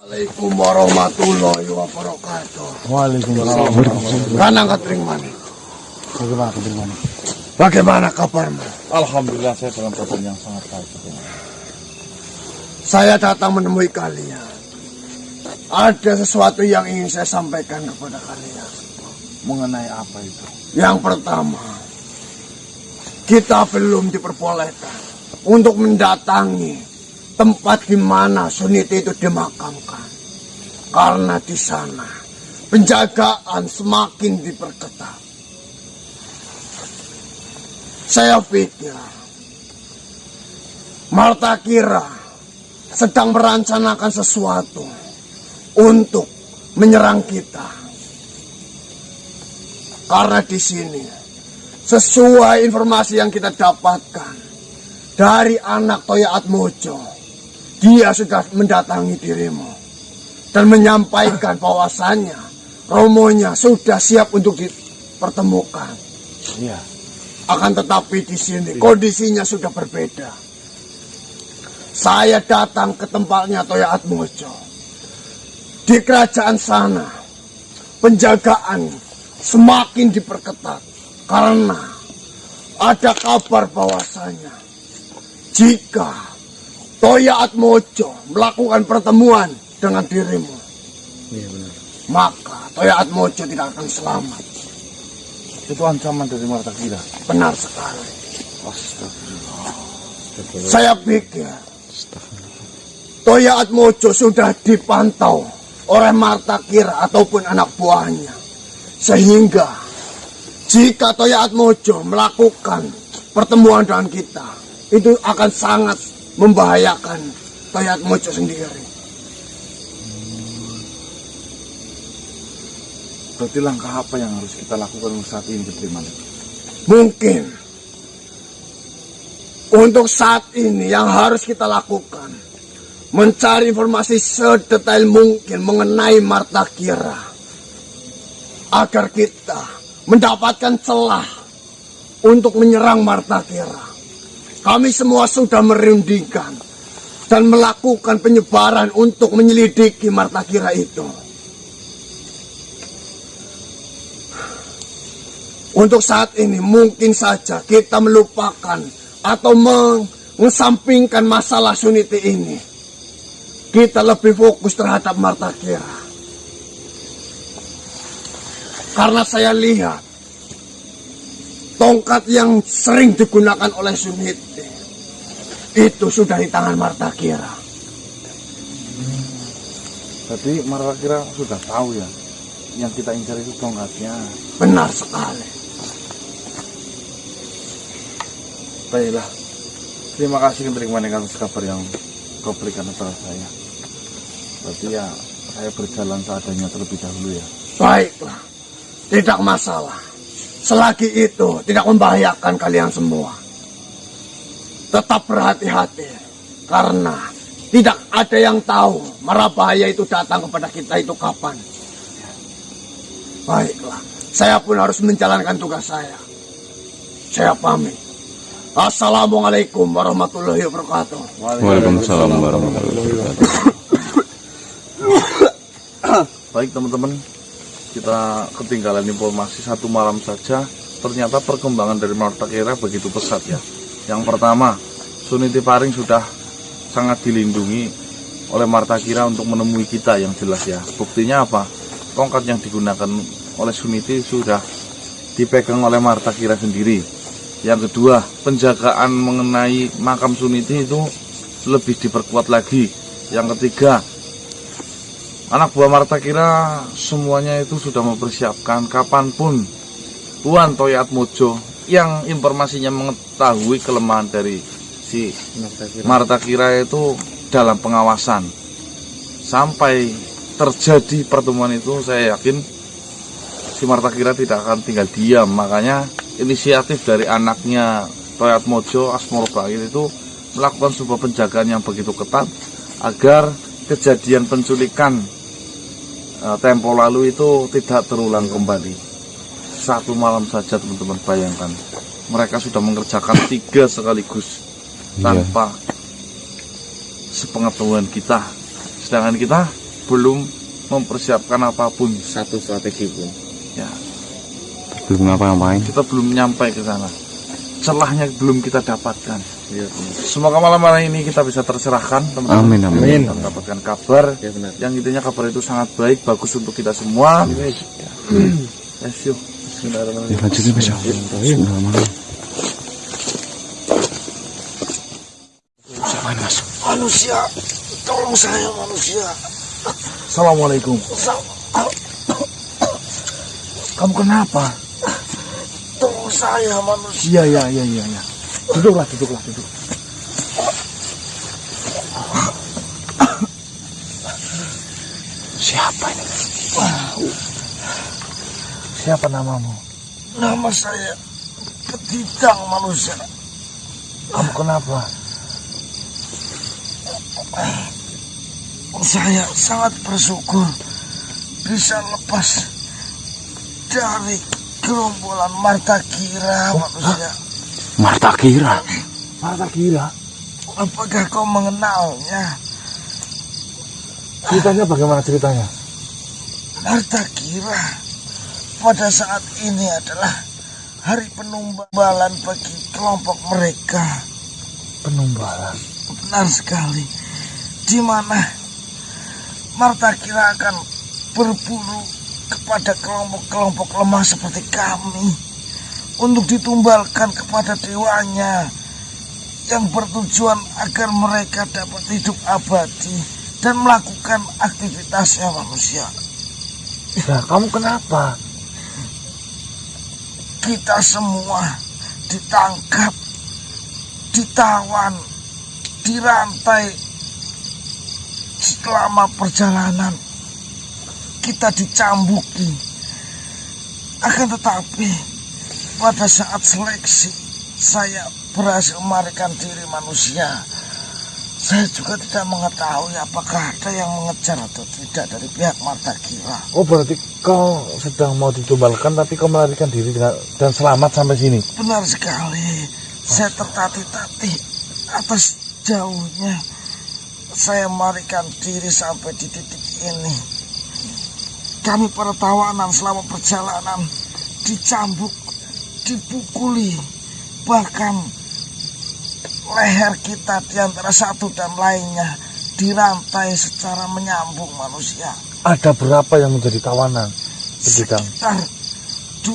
Assalamualaikum warahmatullahi wabarakatuh. Waalaikumsalam. Kanang Katring Manik. Bagaimana Katring Manik? Bagaimana kabarmu? Alhamdulillah saya dalam keadaan yang sangat baik. Saya datang menemui kalian. Ada sesuatu yang ingin saya sampaikan kepada kalian. Mengenai apa itu? Yang pertama, kita belum diperbolehkan untuk mendatangi tempat di mana Suniti itu dimakamkan. Karena di sana penjagaan semakin diperketat. Saya pikir Marta Kira sedang merencanakan sesuatu untuk menyerang kita. Karena di sini sesuai informasi yang kita dapatkan dari anak Toya Atmojo, dia sudah mendatangi dirimu dan menyampaikan bahwasannya romonya sudah siap untuk dipertemukan. Iya. Akan tetapi di sini kondisinya sudah berbeda. Saya datang ke tempatnya Toya Atmojo. Di kerajaan sana penjagaan semakin diperketat karena ada kabar bahwasanya jika Toya Atmojo melakukan pertemuan dengan dirimu, Iya benar. maka Toya Atmojo tidak akan selamat. Itu ancaman dari Marta Kira. Benar sekali. Astagfirullah. Saya pikir Toya Atmojo sudah dipantau oleh Marta Kira ataupun anak buahnya. Sehingga jika Toya Atmojo melakukan pertemuan dengan kita, itu akan sangat membahayakan Toya Atmojo sendiri. Berarti langkah apa yang harus kita lakukan saat ini, Katring Manik? Mungkin untuk saat ini yang harus kita lakukan mencari informasi sedetail mungkin mengenai Marta Kira agar kita mendapatkan celah untuk menyerang Marta Kira. Kami semua sudah merundingkan dan melakukan penyebaran untuk menyelidiki Marta Kira itu. Untuk saat ini mungkin saja kita melupakan atau mengesampingkan masalah Suniti ini. Kita lebih fokus terhadap Marta Kira. Karena saya lihat tongkat yang sering digunakan oleh Suniti itu sudah di tangan Marta Kira. Berarti Marta Kira sudah tahu ya, yang kita incar itu tongkatnya. Benar sekali. Baiklah. Terima kasih Katring Manik atas kabar yang kau berikan kepada saya. Berarti ya saya berjalan seadanya terlebih dahulu ya. Baiklah, tidak masalah. Selagi itu tidak membahayakan kalian semua. Tetap berhati-hati. Karena tidak ada yang tahu mara bahaya itu datang kepada kita itu kapan. Baiklah, saya pun harus menjalankan tugas saya. Saya pamit. Assalamualaikum warahmatullahi wabarakatuh. Waalaikumsalam warahmatullahi wabarakatuh. Baik teman-teman, kita ketinggalan informasi satu malam saja. Ternyata perkembangan dari Marta Kira begitu pesat ya. Yang pertama, Suniti Paring sudah sangat dilindungi oleh Marta Kira untuk menemui kita yang jelas ya. Buktinya apa? Tongkat yang digunakan oleh Suniti sudah dipegang oleh Marta Kira sendiri. Yang kedua, penjagaan mengenai makam Suniti itu lebih diperkuat lagi. Yang ketiga, anak buah Marta Kira semuanya itu sudah mempersiapkan kapanpun Tuan Toya Atmojo yang informasinya mengetahui kelemahan dari si Marta Kira itu dalam pengawasan. Sampai terjadi pertemuan itu, saya yakin si Marta Kira tidak akan tinggal diam. Makanya inisiatif dari anaknya Toya Atmojo, Asmoro Bangir itu melakukan sebuah penjagaan yang begitu ketat agar kejadian penculikan tempo lalu itu tidak terulang kembali. Satu malam saja teman-teman, bayangkan mereka sudah mengerjakan 3 sekaligus tanpa sepengetahuan kita. Sedangkan kita belum mempersiapkan apapun. Satu strategi pun. Ya, Belum ngapa-ngapain. kita belum nyampai ke sana. Celahnya belum kita dapatkan. Iya benar. Semoga malam ini kita bisa tercerahkan, teman-teman. Amin, amin. Kita mendapatkan kabar Ya benar. yang intinya kabar itu sangat baik, bagus untuk kita semua. Yes, yuk. Bismillahirrahmanirrahim. Lanjutin besok. Bismillahirrahmanirrahim. Siapa ini, Mas? Manusia, tolong saya manusia. Assalamualaikum. Kamu kenapa? Tolong saya manusia. Iya. Duduklah. Siapa ini? Siapa namamu? Nama saya Petitang manusia. Kamu kenapa? Saya sangat bersyukur bisa lepas dari gerombolan Martakira manusia. Martakira. Apakah kau mengenalnya? Ceritanya bagaimana ceritanya? Martakira pada saat ini adalah hari penumbalan bagi kelompok mereka. Penumbalan. Benar sekali. Di mana Martakira akan berburu kepada kelompok-kelompok lemah seperti kami untuk ditumbalkan kepada dewanya yang bertujuan agar mereka dapat hidup abadi dan melakukan aktivitasnya manusia. Ya, kamu kenapa? Kita semua ditangkap, ditawan, dirantai selama perjalanan. Kita dicambuki. Akan tetapi pada saat seleksi saya berhasil melarikan diri manusia. Saya juga tidak mengetahui apakah ada yang mengejar atau tidak dari pihak Martakira. Oh, berarti kau sedang mau ditumbalkan tapi kau melarikan diri dan selamat sampai sini. Benar sekali. Saya tertatih-tatih atas jauhnya. Saya melarikan diri sampai di titik ini. Kami pada tawanan selama perjalanan dicambuk, dipukuli, bahkan leher kita di antara satu dan lainnya dirantai secara menyambung manusia. Ada berapa yang menjadi tawanan? Sekitar 23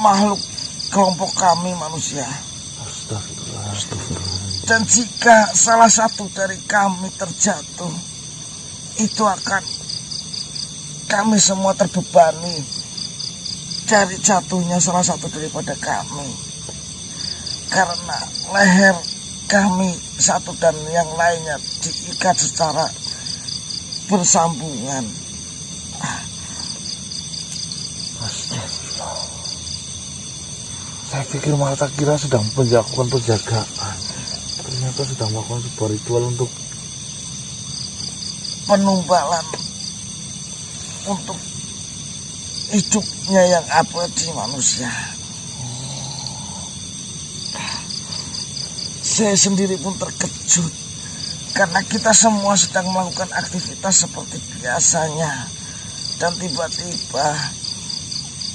makhluk kelompok kami manusia. Dan jika salah satu dari kami terjatuh, itu akan kami semua terbebani dari jatuhnya salah satu daripada kami. Karena leher kami satu dan yang lainnya diikat secara bersambungan. Saya pikir Martakira sedang melakukan penjagaan. Ternyata sedang melakukan sebuah ritual untuk Penumbalan untuk hidupnya yang abadi manusia. Saya sendiri pun terkejut karena kita semua sedang melakukan aktivitas seperti biasanya, dan tiba-tiba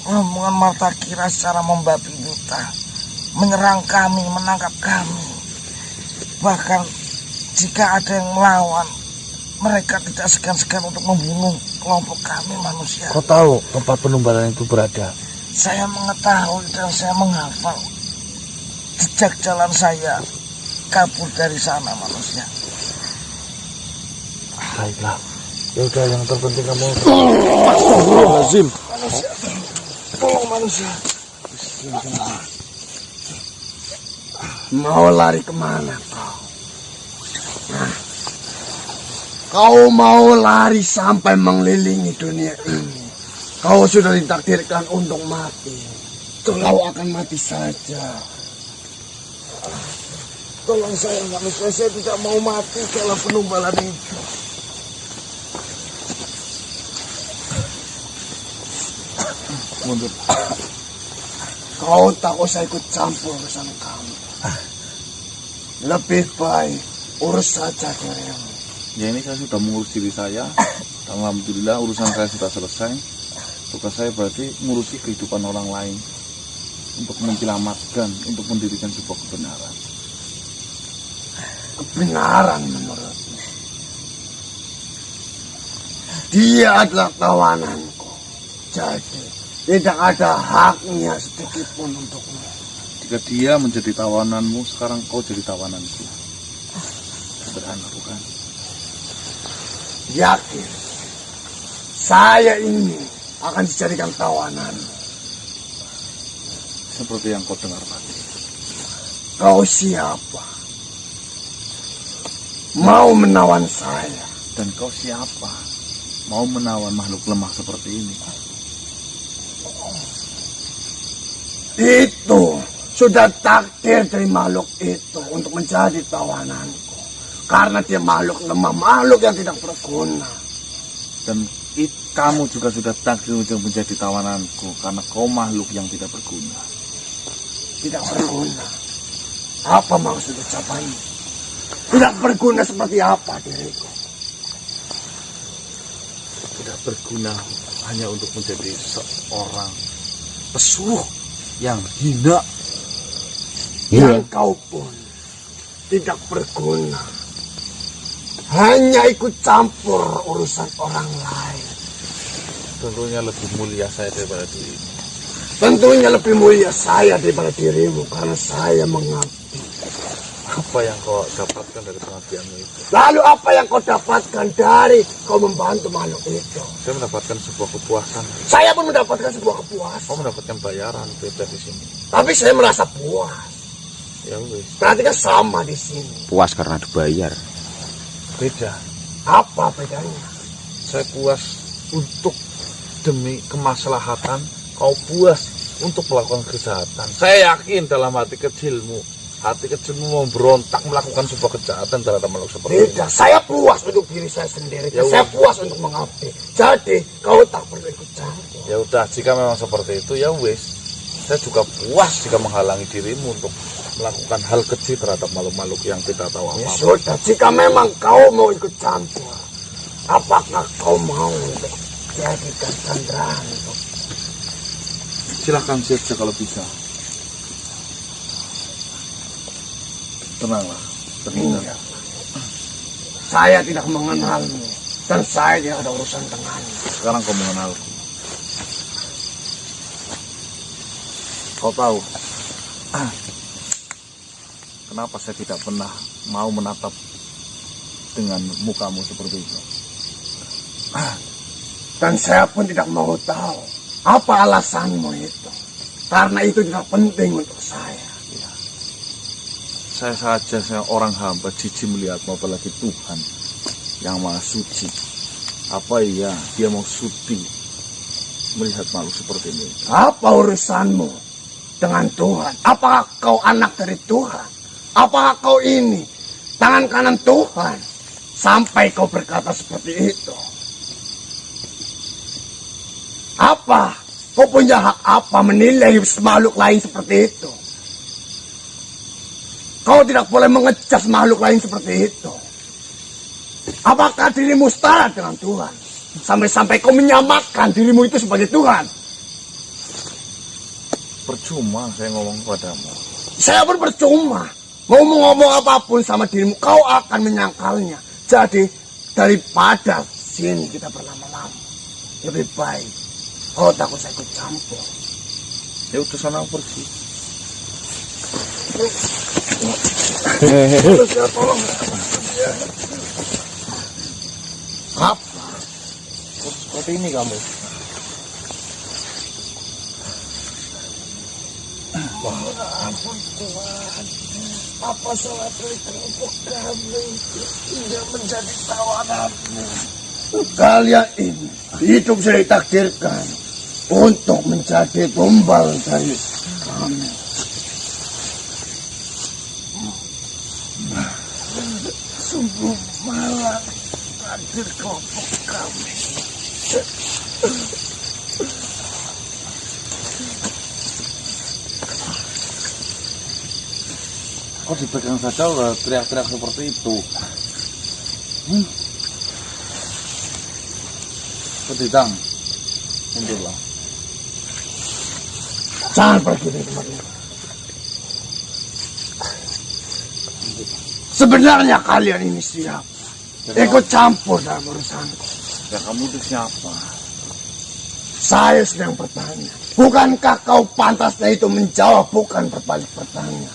rombongan Martakira secara membabi buta menyerang kami, menangkap kami. Bahkan jika ada yang melawan, mereka tidak segan-segan untuk membunuh kelompok kami manusia. Kau tahu tempat penumbalan itu berada? Saya mengetahui dan saya menghafal jejak jalan saya kabur dari sana manusia. Baiklah. Ya udah, yang terpenting kamu. Astagfirullahaladzim. Manusia, tolong manusia. Mau lari kemana kau? Kau mau lari sampai mengelilingi dunia ini. Kau sudah ditakdirkan untuk mati. Kau akan mati saja. Tolong saya manusia, saya tidak mau mati dalam penumbalan itu. Mundur. Kau tak usah ikut campur urusan kamu. Lebih baik urus saja dirimu. Ya ini saya sudah mengurus diri saya. Alhamdulillah urusan saya sudah selesai. Tugas saya berarti ngurusi kehidupan orang lain. Untuk menyelamatkan, untuk mendirikan sebuah kebenaran. Kebenaran menurutmu. Dia adalah tawananku. Jadi tidak ada haknya sedikit pun untukmu. Jika dia menjadi tawananmu, sekarang kau jadi tawananku. Sederhana bukan? Yakin saya ini akan dijadikan tawanan. Seperti yang kau dengar tadi. Kau siapa? Mau menawan saya? Dan kau siapa? Mau menawan makhluk lemah seperti ini? Itu sudah takdir dari makhluk itu untuk menjadi tawananku. Karena dia makhluk lemah, makhluk yang tidak berguna. Dan kamu juga sudah takdir untuk menjadi tawananku karena kau makhluk yang tidak berguna. Tidak berguna. Apa maksud ucapan ini? Tidak berguna seperti apa diriku? Tidak berguna hanya untuk menjadi seorang pesuruh yang hina. Yang kau pun tidak berguna. Hanya ikut campur urusan orang lain. Tentunya lebih mulia saya daripada diri. Tentunya lebih mulia saya daripada dirimu karena saya mengabdi. Apa yang kau dapatkan dari pengabdianmu itu? Lalu apa yang kau dapatkan dari kau membantu makhluk itu? Saya mendapatkan sebuah kepuasan. Saya pun mendapatkan sebuah kepuasan. Kau mendapatkan bayaran beda di sini. Tapi saya merasa puas. Ya wis, Berarti kan sama di sini. Puas karena dibayar. beda. Apa bedanya? Saya puas untuk demi kemaslahatan, kau puas untuk melakukan kejahatan. Saya yakin dalam hati kecilmu memberontak melakukan sebuah kejahatan terhadap makhluk seperti ini. Beda. Saya puas untuk diri saya sendiri. Ya, saya puas untuk mengabdi. Jadi kau tak perlu ikut campur. Ya udah, jika memang seperti itu ya wis. Saya juga puas jika menghalangi dirimu untuk melakukan hal kecil terhadap makhluk-makhluk yang tidak tahu Ya apa-apa. sudah, jika memang kau mau ikut campur, apakah kau mau untuk jadikan sandaran untuk Silahkan saja kalau bisa. Tenanglah, tenang. Enggak. Saya tidak mengenalmu dan saya tidak ada urusan denganmu. Sekarang kau mengenalku. Kau tahu kenapa saya tidak pernah mau menatap dengan mukamu seperti itu? Dan saya pun tidak mau tahu apa alasanmu itu. Karena itu tidak penting untuk saya. Saya saja, saya orang hamba, jijik melihatmu, apalagi Tuhan yang maha suci. Apa iya dia mau sudi melihat makhluk seperti ini? Apa urusanmu dengan Tuhan? Apakah kau anak dari Tuhan? Apakah kau ini tangan kanan Tuhan? Sampai kau berkata seperti itu. Apa? Kau punya hak apa menilai makhluk lain seperti itu? Kau tidak boleh mengejas makhluk lain seperti itu. Apakah dirimu setara dengan Tuhan? Sampai-sampai kau menyamakan dirimu itu sebagai Tuhan. Percuma saya ngomong padamu. Saya pun percuma. Mau ngomong apapun sama dirimu, kau akan menyangkalnya. Jadi, daripada sini kita berlama-lama, lebih baik kau takut saya ikut campur. Ya udah sana pergi. Terus ya, tolong. Apa? Seperti ini kamu. Ampun Tuhan, apa salah untuk kami hingga menjadi tawananmu? Kalian ini hidup sudah ditakdirkan untuk menjadi tumbal dari kami. Sungguh malang takdir kelompok kami. Kok dipegang saja udah teriak-teriak seperti itu? Petitang, mundurlah. Jangan pergi dari tempat ini. Sebenarnya kalian ini siapa? Ikut campur dalam urusanku. Ya kamu itu siapa? Saya sedang bertanya. Bukankah kau pantasnya itu menjawab, bukan berbalik bertanya?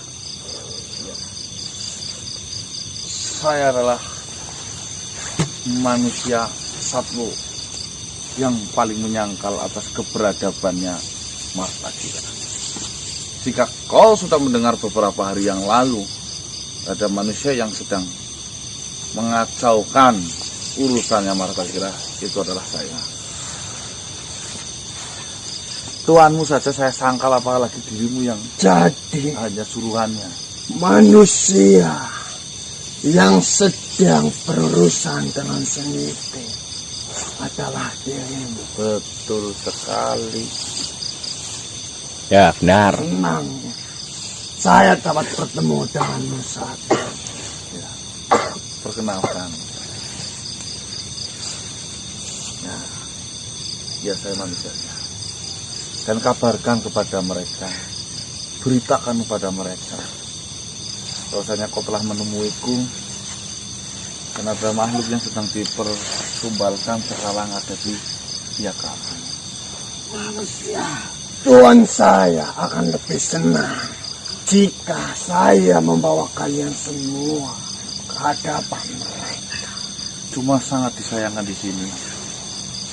Saya adalah manusia satwa yang paling menyangkal atas keberadabannya Martakira. Jika kau sudah mendengar beberapa hari yang lalu, ada manusia yang sedang mengacaukan urusannya Martakira, itu adalah saya. Tuanmu saja saya sangkal, apalagi dirimu yang Jadi hanya suruhannya. manusia yang sedang berurusan dengan Seniti adalah dirimu. Betul sekali. Ya, benar. Senang saya dapat bertemu denganmu saat ini. Perkenalkan. Ya saya manusianya. Dan kabarkan kepada mereka, beritakan kepada mereka bahwasanya kau telah menemuiku, karena ada makhluk yang sedang dipertumbalkan sekarang ada di pihak kamu. Manusia, Tuhan saya akan lebih senang jika saya membawa kalian semua ke hadapan mereka. Cuma sangat disayangkan di sini.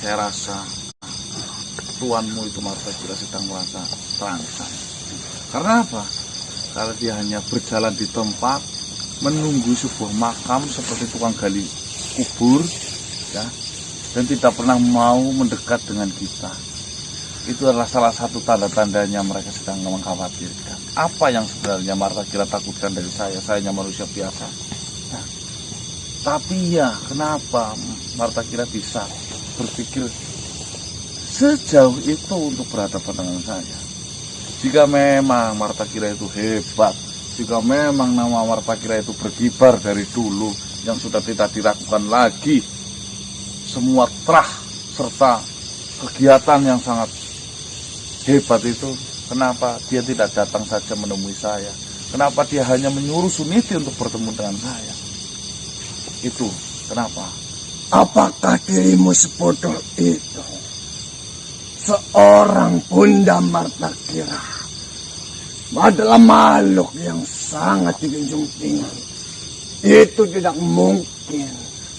Saya rasa tuanmu itu Martakira sedang merasa terangsang. Karena apa? Karena dia hanya berjalan di tempat menunggu sebuah makam seperti tukang gali kubur, ya, dan tidak pernah mau mendekat dengan kita. Itu adalah salah satu tanda-tandanya mereka sedang mengkhawatirkan. Apa yang sebenarnya Martakira takutkan dari saya? Saya hanya manusia biasa. Nah, tapi ya, kenapa Martakira bisa berpikir sejauh itu untuk berhadapan dengan saya? Jika memang Martakira itu hebat, jika memang nama Martakira itu berkibar dari dulu, yang sudah tidak diragukan lagi, semua terah serta kegiatan yang sangat hebat itu, kenapa dia tidak datang saja menemui saya? Kenapa dia hanya menyuruh Suniti untuk bertemu dengan saya? Itu kenapa? Apakah dirimu sebodoh itu? Seorang Bunda Martakira adalah makhluk yang sangat dijunjung tinggi. Itu tidak mungkin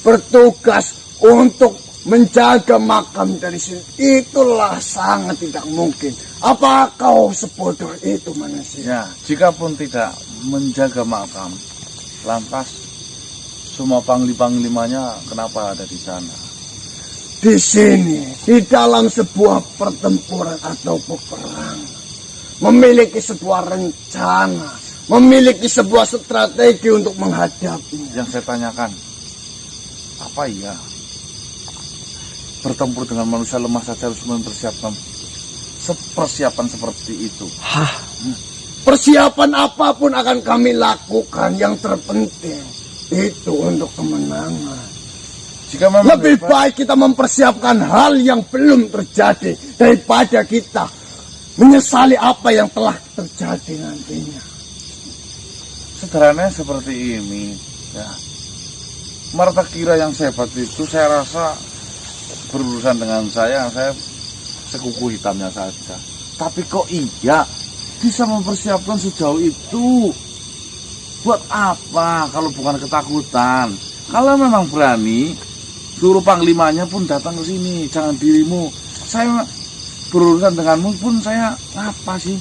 bertugas untuk menjaga makam dari sini. Itulah sangat tidak mungkin. Apa kau sebodoh itu manusia? Ya, jika pun tidak menjaga makam, lantas semua panglima-panglimanya kenapa ada di sana? Di sini, di dalam sebuah pertempuran atau peperangan, memiliki sebuah rencana, memiliki sebuah strategi untuk menghadapinya. Yang saya tanyakan, apa iya bertempur dengan manusia lemah saja harus mempersiapkan persiapan seperti itu? Persiapan apapun akan kami lakukan. Yang terpenting itu untuk kemenangan. Jika memang Lebih hebat, baik kita mempersiapkan hal yang belum terjadi daripada kita menyesali apa yang telah terjadi nantinya. sederhananya seperti ini, ya. Martakira yang hebat itu saya rasa berurusan dengan saya sekuku hitamnya saja. Tapi kok iya bisa mempersiapkan sejauh itu? Buat apa kalau bukan ketakutan? Kalau memang berani, suruh panglimanya pun datang ke sini, jangan dirimu. Saya berurusan denganmu pun saya apa sih?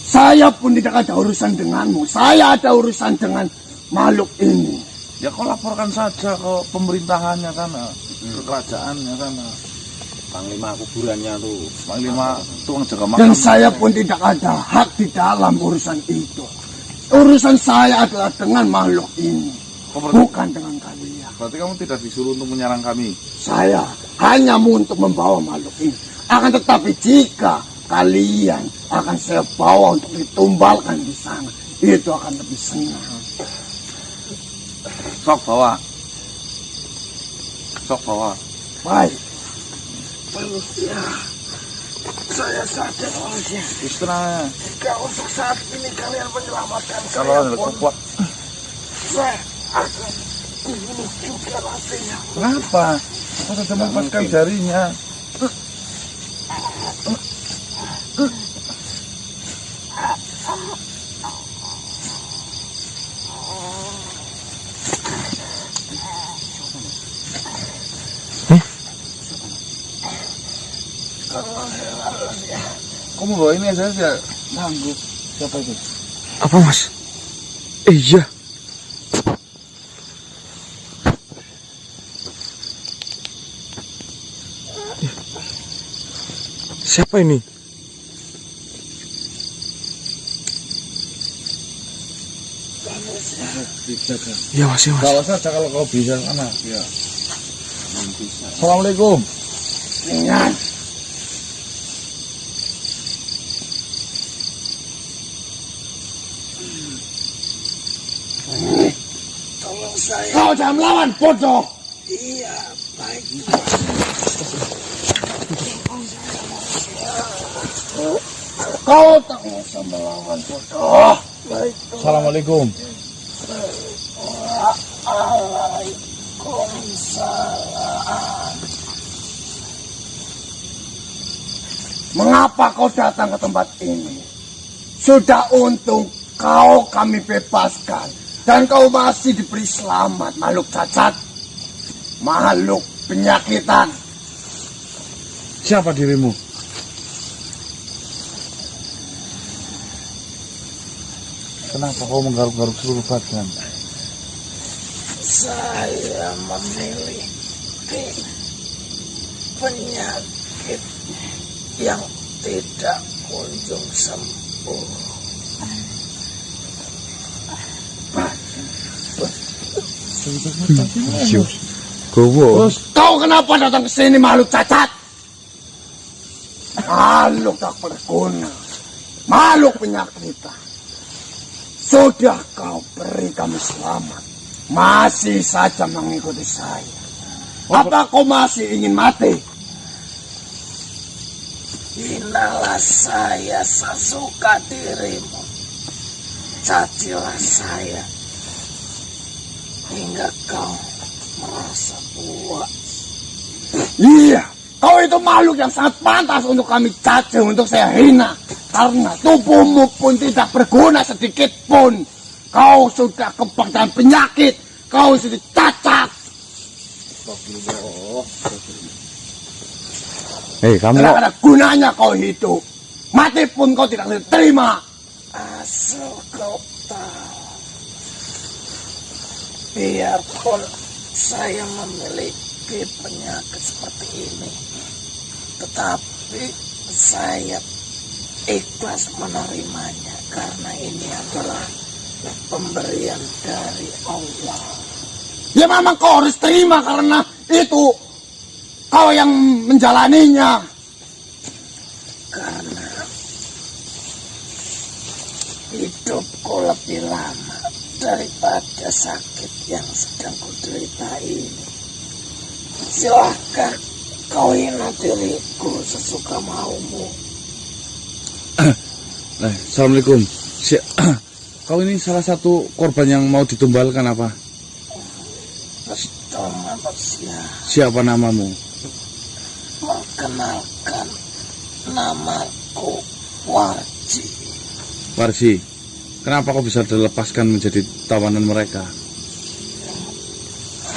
Saya pun tidak ada urusan denganmu. Saya ada urusan dengan makhluk ini. Ya kau laporkan saja ke pemerintahannya sana, ke kerajaannya sana. Panglima kuburannya tuh. Panglima tukang jaga makam. Dan saya pun tidak ada hak di dalam urusan itu. Urusan saya adalah dengan makhluk ini, bukan dengan kalian. Berarti kamu tidak disuruh untuk menyerang kami. Saya hanya untuk membawa makhluk ini. Akan tetapi jika kalian akan saya bawa untuk ditumbalkan di sana, itu akan lebih senang. Sok bawa. Sok bawa. Baik, Manusia, saya sadar manusia. Istirahat. Jika untuk saat ini kalian menyelamatkan Kalau saya ada pun, kuat. saya akan dibunuh juga nantinya. Kenapa? Masa sudah melepaskan jarinya? Kamu bawa ini aja ya? Sanggup. Siapa itu? Apa mas? Iya. Siapa ini? Dijaga. Iya mas, ya mas. Bawa saja kalau kau bisa sana. Ya. Assalamualaikum. Ingat, tolong saya. Kau jangan melawan, bodoh. Iya, baik. Kau tak usah melawan, bodoh. Baik. Assalamualaikum. Mengapa kau datang ke tempat ini? Sudah untung kau kami bebaskan. Dan kau masih diberi selamat, makhluk cacat. Makhluk penyakitan. Siapa dirimu? Kenapa kau menggaruk-garuk seluruh badan? Saya memiliki penyakit yang tidak kunjung sembuh. Gowo. Kau kenapa datang ke sini, makhluk cacat? Makhluk tak berguna, makhluk penyakitan. Sudah kau beri kami selamat, masih saja mengikuti saya. Apa kau masih ingin mati? Hinalah saya sesuka dirimu. Cacilah saya hingga kau merasa puas. Iya, kau itu makhluk yang sangat pantas untuk kami caci, untuk saya hina. Karena tubuhmu pun tidak berguna sedikit pun. Kau sudah kebak dan penyakit. Kau sudah cacat. Hei kamu. Tidak ada gunanya kau hidup. Mati pun kau tidak bisa terima. Asal kau tahu. Biarpun saya memiliki penyakit seperti ini, tetapi saya ikhlas menerimanya karena ini adalah pemberian dari Allah. Ya memang kau harus terima karena itu kau yang menjalaninya. Karena hidupku lebih lama daripada sakit yang sedang kuderita ini. Silahkan kau hina diriku sesuka maumu. Assalamualaikum. Kau ini salah satu korban yang mau ditumbalkan apa? Betul manusia. Siapa namamu? Perkenalkan, namaku Warji. Warsi. Kenapa kau bisa dilepaskan menjadi tawanan mereka?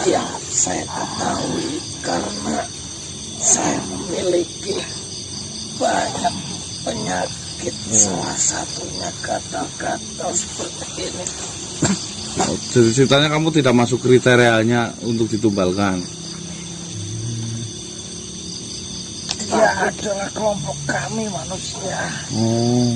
Ya, saya ketahui karena saya memiliki banyak penyakit. Salah satunya kata-kata seperti ini. Jadi ceritanya kamu tidak masuk kriterianya untuk ditumbalkan. Dia adalah kelompok kami manusia Oh,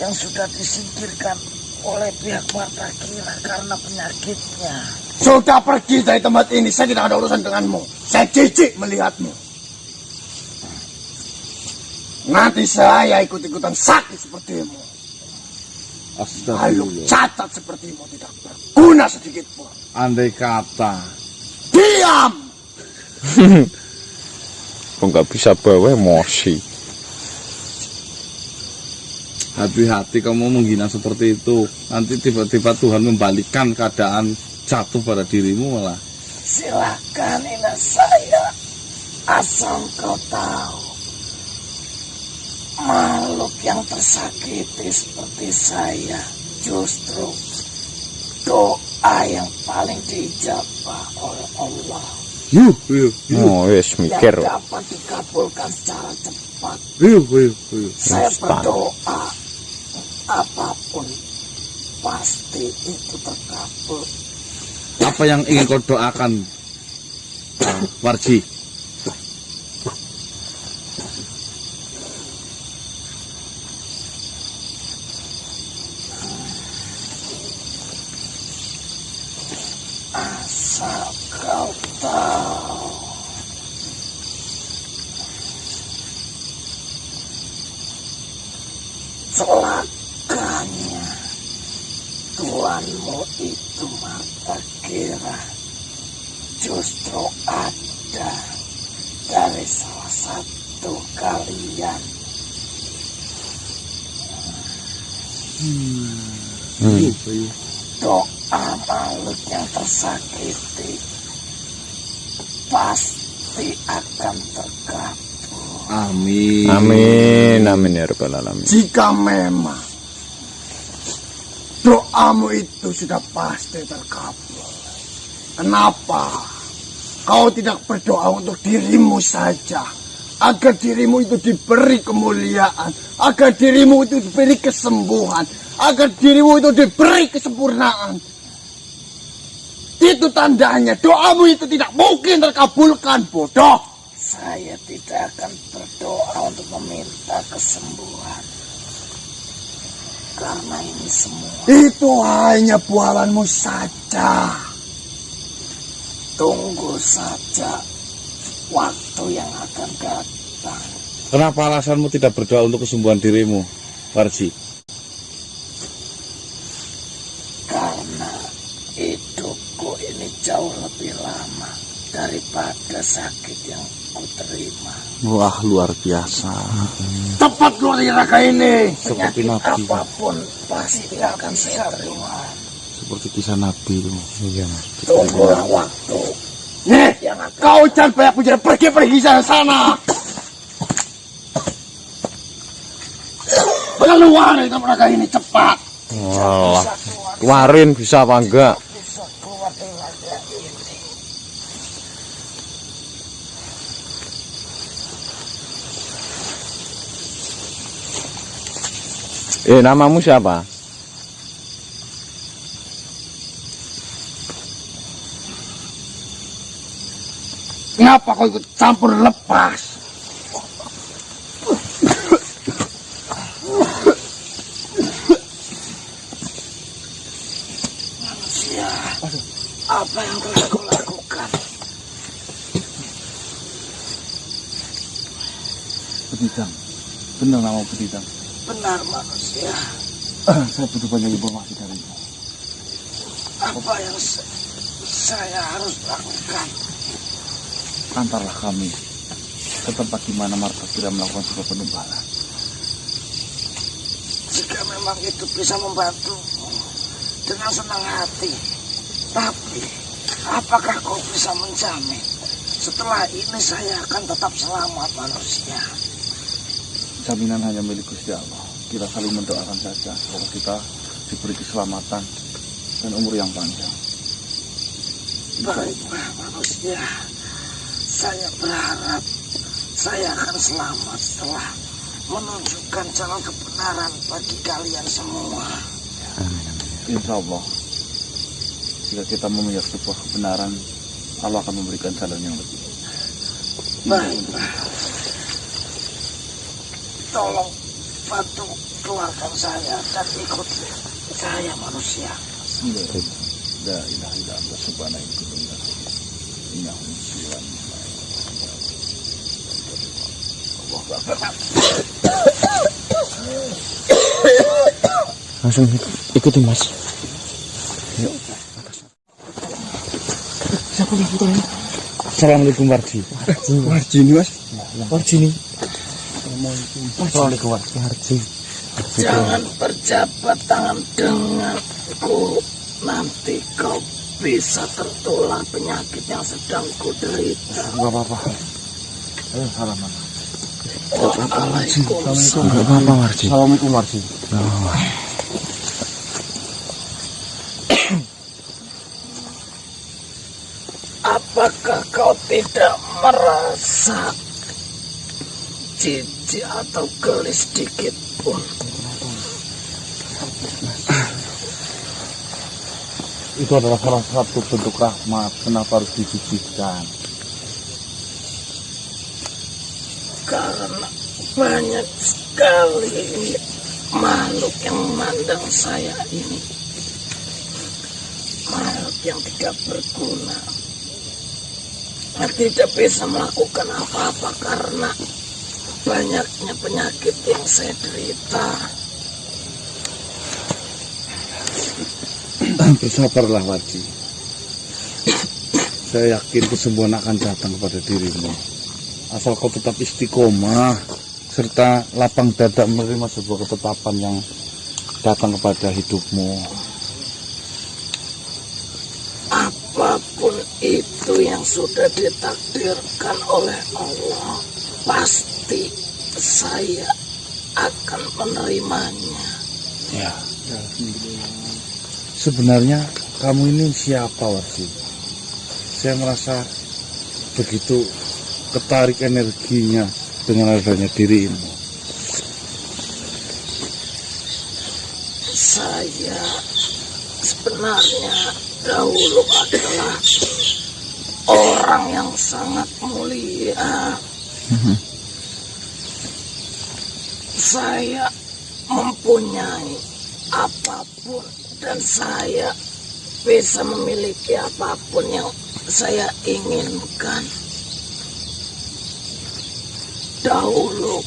yang sudah disingkirkan oleh pihak Martakira karena penyakitnya. Sudah pergi dari tempat ini, saya tidak ada urusan denganmu. Saya jijik melihatmu. Nanti saya ikut-ikutan sakit sepertimu. Makhluk astagfirullah. cacat sepertimu tidak berguna sedikit pun. Andai kata. Diam! Kok nggak bisa bawa emosi. Hati-hati kamu menghina seperti itu. Nanti tiba-tiba Tuhan membalikkan keadaan jatuh pada dirimu malah. Silakan ini saya. Asal kau tahu, makhluk yang tersakiti seperti saya justru doa yang paling diijabah oleh Allah. Oh, wis mikir. Yang dapat dikabulkan secara cepat. Saya Instan. berdoa apapun pasti itu terkabul. Apa yang ingin kau doakan, Warji? Asal kau tahu, celakanya tuanmu itu Martakira justru ada dari salah satu kalian. Doa makhluk yang tersakiti pasti akan terkabul. Amin. Amin ya rabbal alamin. Jika memang doamu itu sudah pasti terkabul, kenapa kau tidak berdoa untuk dirimu saja, agar dirimu itu diberi kemuliaan, agar dirimu itu diberi kesembuhan, agar dirimu itu diberi kesempurnaan? Itu tandanya doamu itu tidak mungkin terkabulkan, bodoh. Saya tidak akan berdoa untuk meminta kesembuhan, karena ini semua itu hanya bualanmu saja. Tunggu saja waktu yang akan datang. Kenapa alasanmu tidak berdoa untuk kesembuhan dirimu, Warji? Karena hidupku ini jauh lebih lama daripada sakit yang ku terima. Wah, luar biasa. Tepat luar raga ini. Seperti Penyakit Nabi. apapun pasti akan saya terima. Seperti kisah Nabi itu. Iya Mas. Tunggulah waktu. Nih, kau jangan banyak bicara, pergi sana sana. Keluar dari tempat raga ini cepat. Walah. Keluarin bisa apa enggak? Bisa keluar dari raga ini. Namamu siapa? Ngapa kau ikut campur lepas? Manusia, apa yang telah kau lakukan? Petitang. Benar nama Petitang. Benar manusia. Saya butuh banyak informasi darimu. Apa yang saya harus lakukan? Antarlah kami ke tempat di mana Martakira melakukan sebuah penumbahan. Jika memang itu bisa membantumu, dengan senang hati. Tapi, apakah kau bisa menjamin setelah ini saya akan tetap selamat manusia? Jaminan hanya milik Gusti Allah. Kita saling mendoakan saja semoga kita diberi keselamatan dan umur yang panjang. Baiklah manusia, saya berharap saya akan selamat setelah menunjukkan jalan kebenaran bagi kalian semua. Insya Allah, jika kita memiliki sebuah kebenaran, Allah akan memberikan jalan yang lebih Baiklah, tolong bantu keluarkan saya dan ikut saya manusia. La ilaha illa anta subhanaka inni kuntu Langsung ikuti Mas. Yuk. Siapa yang putar ini? Assalamualaikum Warji. Warji ini mas. Warji nih. Assalamualaikum Warji. Jangan berjabat tangan denganku, nanti kau bisa tertular penyakit yang sedang kuderita. Enggak apa-apa. Ayo salaman. Waalaikumsalam. Enggak apa-apa Warji. Assalamualaikum Warji. Apakah kau tidak merasa jijik atau geli sedikit pun? Itu adalah salah satu bentuk rahmat. Kenapa harus dijijikkan? Karena banyak sekali makhluk yang memandang saya ini. Makhluk yang tidak berguna. Yang tidak bisa melakukan apa-apa karena banyaknya penyakit yang saya derita. Bersabarlah Warji. Saya yakin kesembuhan akan datang kepada dirimu. Asal kau tetap istiqomah serta lapang dada menerima sebuah ketetapan yang datang kepada hidupmu. Apapun itu yang sudah ditakdirkan oleh Allah, pasti saya akan menerimanya. Ya. Sebenarnya kamu ini siapa Warji? Saya merasa begitu ketarik energinya dengan adanya dirimu. Saya sebenarnya dahulu adalah orang yang sangat mulia. Saya mempunyai apapun dan saya bisa memiliki apapun yang saya inginkan. Dahulu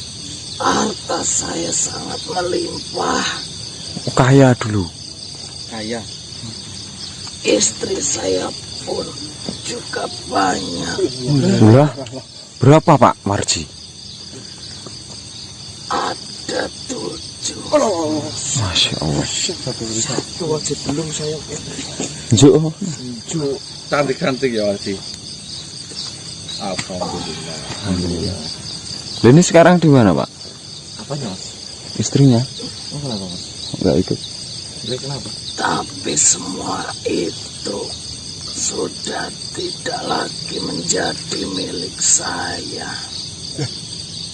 harta saya sangat melimpah. Kaya dulu. Kaya. Istri saya pun juga banyak. Lah, berapa Pak Warji? Ada 7. Masya Allah. Satu wajib belum saya. Jo. Cantik-cantik ya Warji. Alhamdulillah. Lah ini sekarang di mana Pak? Apanya Mas? Istrinya? Oh, kenapa Mas? Enggak ikut. Kenapa? Tapi semua itu sudah tidak lagi menjadi milik saya.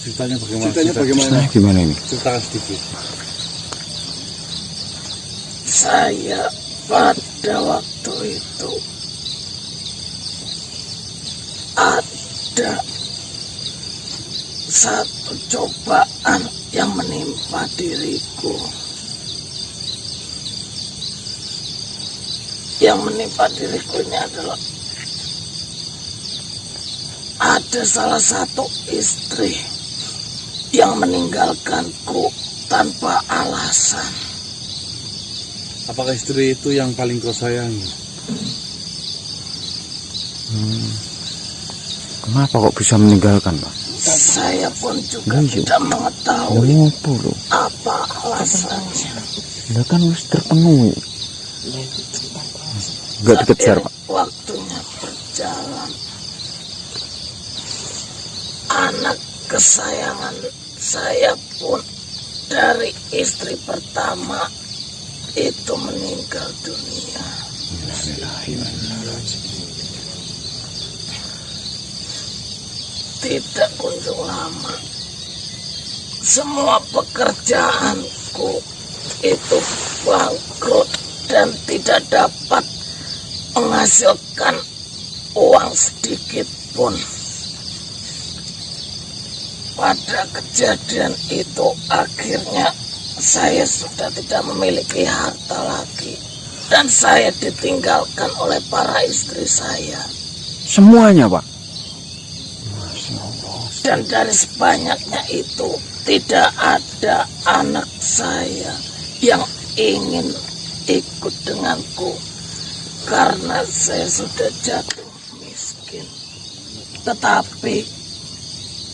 Ceritanya bagaimana? Ceritanya bagaimana? Nah, gimana ini? Ceritakan sedikit. Saya pada waktu itu ada satu cobaan yang menimpa diriku. Yang menimpa diriku ini adalah ada salah satu istri yang meninggalkanku tanpa alasan. Apakah istri itu yang paling kau sayangi? Kenapa kok bisa meninggalkan Pak? Saya pun juga tidak mengetahui Kenapa loh? apa alasannya. Lah kan harus terpenuhi. Enggak dikejar Pak. Waktunya berjalan. Anak kesayangan saya pun dari istri pertama itu meninggal dunia. Tidak kunjung lama. Semua pekerjaanku itu bangkrut dan tidak dapat menghasilkan uang sedikit pun. Pada kejadian itu akhirnya saya sudah tidak memiliki harta lagi dan saya ditinggalkan oleh para istri saya. Semuanya Pak. Dan dari sebanyaknya itu tidak ada anak saya yang ingin ikut denganku karena saya sudah jatuh miskin. Tetapi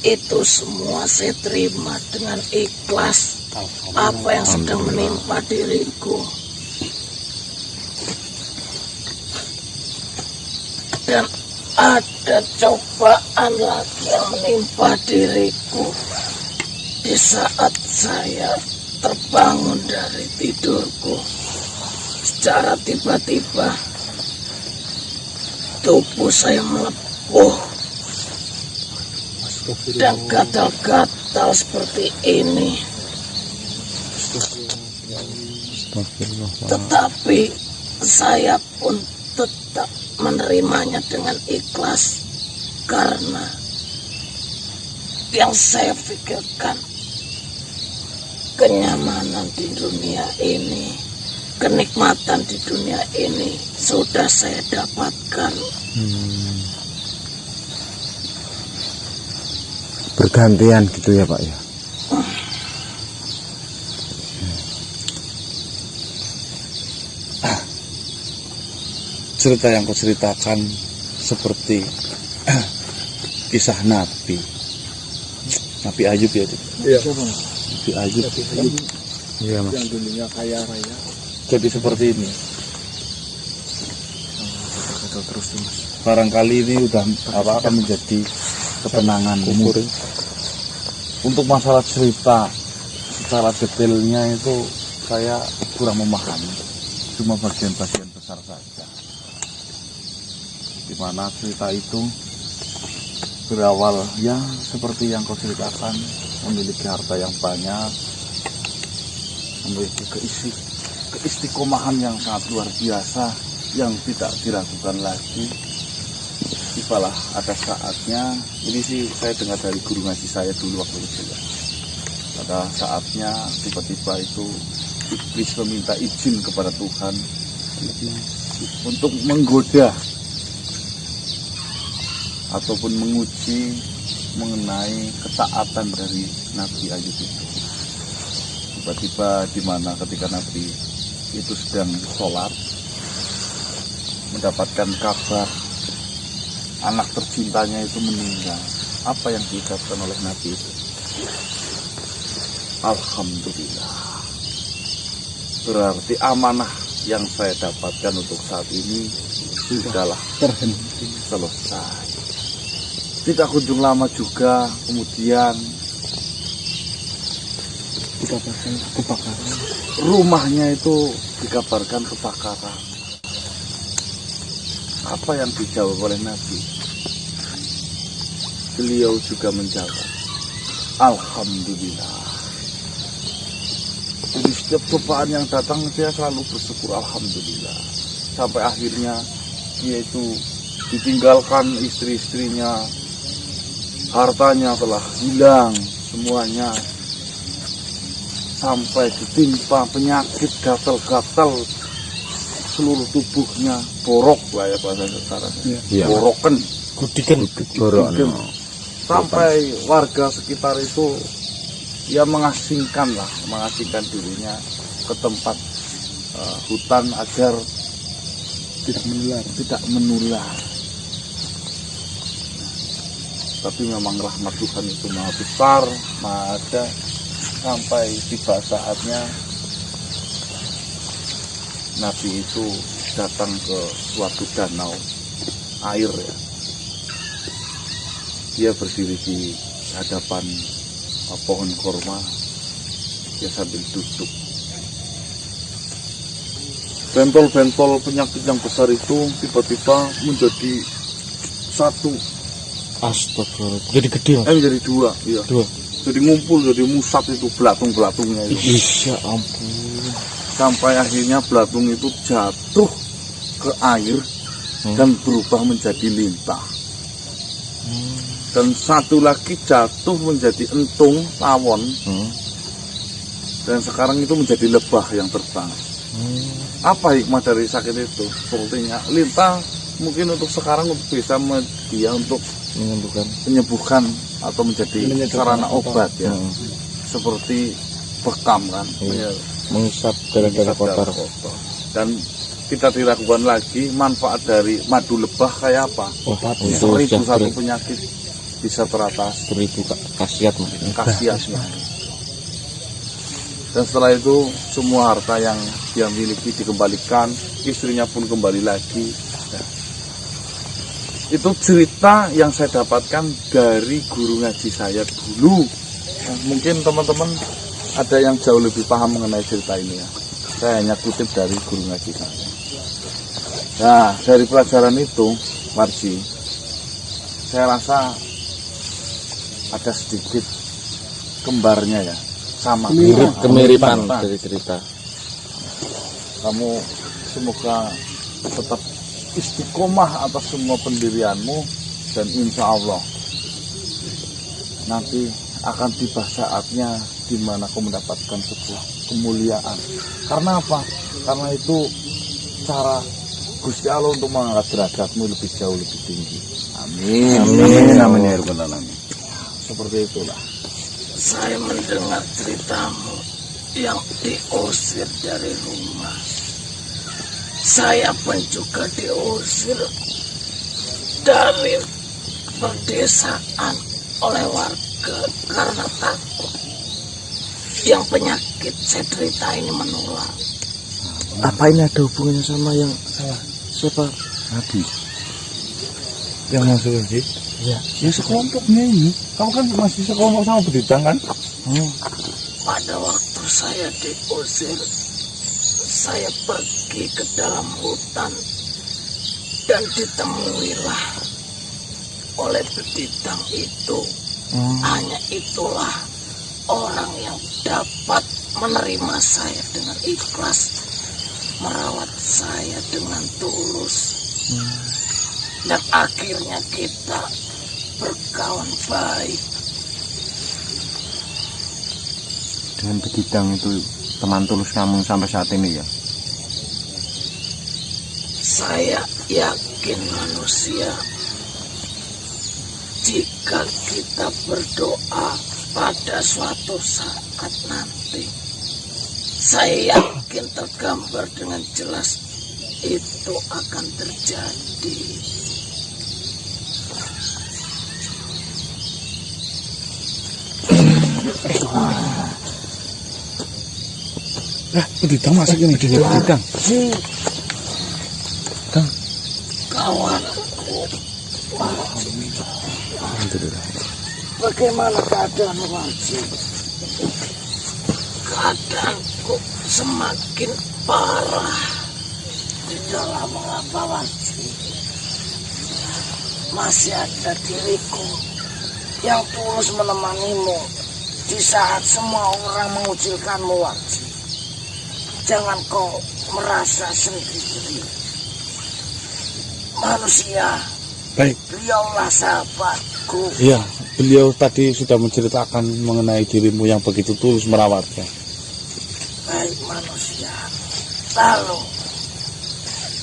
itu semua saya terima dengan ikhlas. Apa yang sedang menimpa diriku. Dan ada cobaan lagi yang menimpa diriku di saat saya terbangun dari tidurku. Secara tiba-tiba tubuh saya melepuh dan gatal-gatal seperti ini. Tetapi saya pun tetap menerimanya dengan ikhlas, karena yang saya pikirkan kenyamanan di dunia ini, kenikmatan di dunia ini sudah saya dapatkan. Bergantian gitu ya Pak ya. Cerita yang kau ceritakan seperti kisah Nabi Ayub ya. Iya. Nabi Ayub. Iya Mas. Yang dulunya kaya raya. Jadi seperti ini. Terus Mas. Barangkali ini udah akan menjadi ketenangan. Untuk masalah cerita secara detailnya itu saya kurang memahami. Cuma bagian-bagian besar saja. Di mana cerita itu berawal ya seperti yang kau ceritakan, memiliki harta yang banyak, memiliki keistiqomahan yang sangat luar biasa yang tidak diragukan lagi. Tibalah ada saatnya, ini sih saya dengar dari guru ngaji saya dulu waktu kecil ya. Pada saatnya tiba-tiba itu iblis meminta izin kepada Tuhan untuk menggoda ataupun menguji mengenai ketaatan dari Nabi Ayub itu. Tiba-tiba di mana ketika Nabi itu sedang sholat, mendapatkan kabar anak tercintanya itu meninggal. Apa yang diucapkan oleh Nabi itu? Alhamdulillah. Berarti amanah yang saya dapatkan untuk saat ini sudahlah terhenti, selesai. Tidak kunjung lama juga, kemudian dikabarkan kebakaran. Rumahnya itu dikabarkan kebakaran. Apa yang dijawab oleh Nabi? Beliau juga menjawab, Alhamdulillah. Jadi setiap cobaan yang datang dia selalu bersyukur Alhamdulillah. Sampai akhirnya dia itu ditinggalkan istri-istrinya, hartanya telah hilang semuanya, sampai ditimpa penyakit gatal-gatal seluruh tubuhnya, borok lah ya bahasa sekarang, boroken, Gudiken. sampai warga sekitar itu ya mengasingkan dirinya ke tempat hutan agar tidak menular. Tapi memang rahmat Tuhan itu maha besar, maha ada, sampai tiba saatnya Nabi itu datang ke suatu danau air ya. Dia berdiri di hadapan pohon korma, dia sambil duduk. Bentol-bentol penyakit yang besar itu tiba-tiba menjadi satu. Astagfirullah. Jadi gede Mas. Menjadi dua, iya. Dua. Jadi ngumpul, jadi musat itu belatung-belatungnya itu. Ya ampun. Sampai akhirnya belatung itu jatuh ke air dan berubah menjadi lintah. Dan satu lagi jatuh menjadi entung, tawon. Dan sekarang itu menjadi lebah yang terbang. Apa hikmah dari sakit itu? Sepertinya lintah mungkin untuk sekarang bisa dia untuk menyembuhkan atau menjadi sarana obat ya. Seperti bekam kan, Mengusap darah-darah kotor. Dan tidak diragukan lagi. Manfaat dari madu lebah kayak apa? Obat ya. 1001 penyakit bisa teratas, 1000 khasiat Mas. khasiatnya. Dan setelah itu semua harta yang dia miliki dikembalikan, istrinya pun kembali lagi. Nah, itu cerita yang saya dapatkan dari guru ngaji saya dulu. Nah, mungkin teman-teman ada yang jauh lebih paham mengenai cerita ini ya. Saya hanya kutip dari guru ngaji saya. Nah, dari pelajaran itu, Warji, saya rasa ada sedikit kembarnya ya, sama Kemiripan Nah, dari cerita. kamu semoga tetap istiqomah atas semua pendirianmu, dan insya Allah nanti akan tiba saatnya di mana kau mendapatkan sebuah kemuliaan. Karena apa? Karena itu cara Gusti Allah untuk mengangkat derajatmu lebih jauh lebih tinggi. Amin. Amin. Amin ya rabbal alamin. Seperti itulah. Saya mendengar ceritamu yang diusir dari rumah. Saya pun juga diusir dari perdesaan oleh warga karena takut yang penyakit saya derita ini menular. Apa ini ada hubungannya sama yang salah? Siapa? Nabi yang masuk lagi? Ya. Ya sekelompoknya ini. Kamu kan masih sekelompok sama Beditang kan? Pada waktu saya diusir, saya pergi ke dalam hutan dan ditemuilah oleh Beditang itu. Hanya itulah orang yang dapat menerima saya dengan ikhlas, merawat saya dengan tulus, dan akhirnya kita berkawan baik. Dengan Beditang itu teman tulus kamu sampai saat ini ya? Saya yakin manusia, jika kita berdoa pada suatu saat nanti, saya yakin tergambar dengan jelas itu akan terjadi. Beditang masuk ini di Beditang. Kawanku, bagaimana keadaan wajib? Keadaanku semakin parah. Tidak lama mengapa wajib, masih ada diriku yang tulus menemanimu di saat semua orang mengucilkanmu wajib. Jangan kau merasa sendiri. Manusia, Baik, beliaulah sahabatku. iya, beliau tadi sudah menceritakan mengenai dirimu yang begitu tulus merawatnya. Baik manusia. Lalu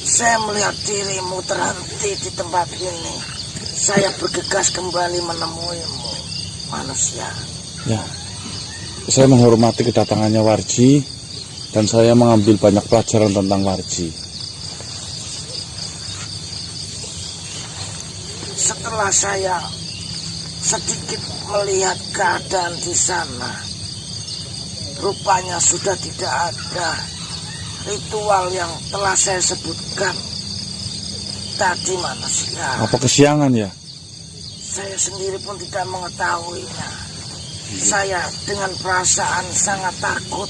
saya melihat dirimu terhenti di tempat ini. Saya bergegas kembali menemuimu, manusia. Ya, saya menghormati kedatangannya Warji dan saya mengambil banyak pelajaran tentang Warji. Setelah saya sedikit melihat keadaan di sana, rupanya sudah tidak ada ritual yang telah saya sebutkan tadi, manusia. Apa kesiangan ya? Saya sendiri pun tidak mengetahuinya. Saya dengan perasaan sangat takut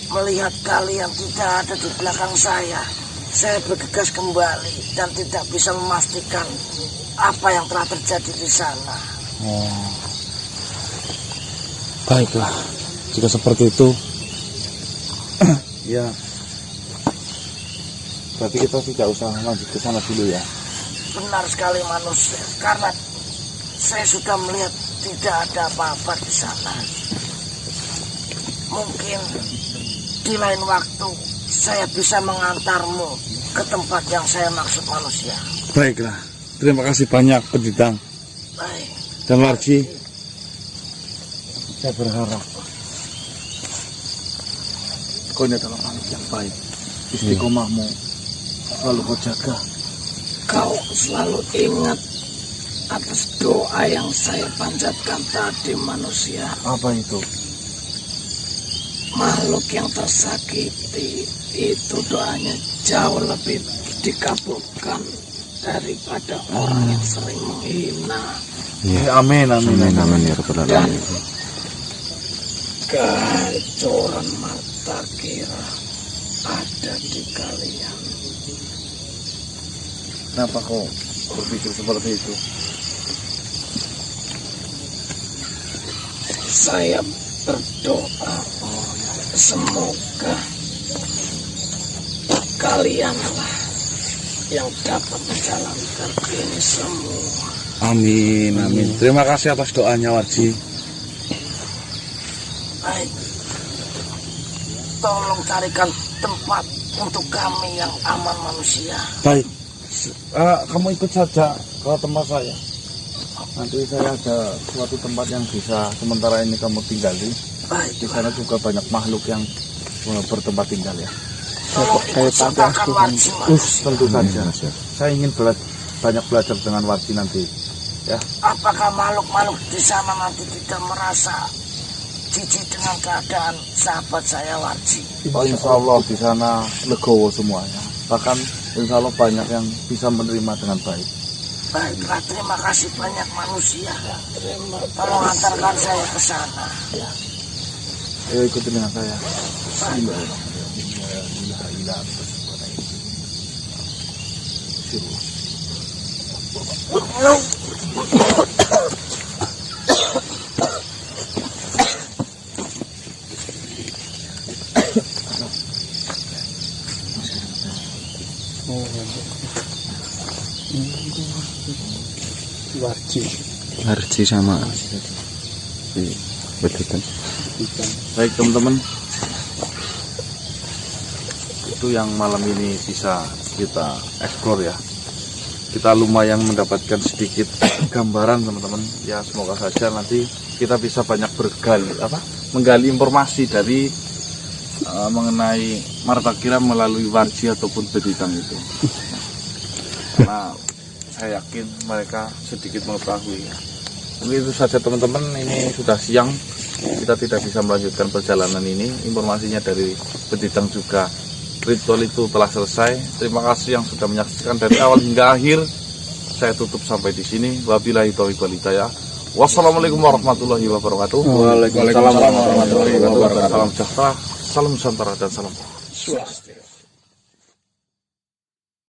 melihat kalian tidak ada di belakang saya. Saya bergegas kembali dan tidak bisa memastikan apa yang telah terjadi di sana. Oh, baiklah, jika seperti itu, Ya. Berarti kita tidak usah lanjut ke sana dulu ya. Benar sekali manusia, karena saya sudah melihat tidak ada apa-apa di sana. Mungkin di lain waktu saya bisa mengantarmu ke tempat yang saya maksud, manusia. baiklah. Terima kasih banyak Beditang Baik. dan Warji. Saya berharap kau ini adalah anak yang baik. Istiqomahmu selalu kau jaga. Kau selalu ingat atas doa yang saya panjatkan tadi manusia. Apa itu? Makhluk yang tersakiti itu doanya jauh lebih dikabulkan daripada orang yang sering menghina. Amin, amin, Amin, amin. amin ya Rabbal Dan Alamin. kehancuran mata kira ada di kalian. Kenapa kau berpikir seperti itu? Saya berdoa semoga kalianlah yang dapat menjalankan ini semua. Amin, amin. Terima kasih atas doanya Warji. Baik, tolong carikan tempat untuk kami yang aman manusia. Baik. Kamu ikut saja ke tempat saya. Nanti saya ada suatu tempat yang bisa sementara ini kamu tinggali. Baik, Di sana juga banyak makhluk yang bertempat tinggal ya. tolong ikut sertakan Warji Mas. Tentu saja. Saya ingin banyak belajar dengan Warji nanti. Ya, Apakah makhluk-makhluk di sana nanti tidak merasa jijik dengan keadaan sahabat saya Warji? insya Allah di sana legowo semuanya. Bahkan insya Allah banyak yang bisa menerima dengan baik. Baiklah, terima kasih banyak manusia. Tolong antarkan saya ke sana. Ayo ikuti dengan saya. Warji sama Beditan. Baik teman-teman, itu yang malam ini bisa kita eksplor ya. Kita lumayan mendapatkan sedikit gambaran teman-teman. Ya semoga saja nanti kita bisa banyak menggali informasi dari mengenai Martakira melalui Warji ataupun Beditan itu. Karena saya yakin mereka sedikit mengetahui. Mungkin itu saja teman-teman, ini sudah siang, kita tidak bisa melanjutkan perjalanan ini. Informasinya dari Beditan juga, ritual itu telah selesai. Terima kasih yang sudah menyaksikan dari awal hingga akhir. Saya tutup sampai di sini. Wabillahi taufiq wal hidayah. Wassalamualaikum warahmatullahi wabarakatuh. Waalaikumsalam warahmatullahi wabarakatuh. Salam sejahtera, salam nusantara dan salam swastiastu.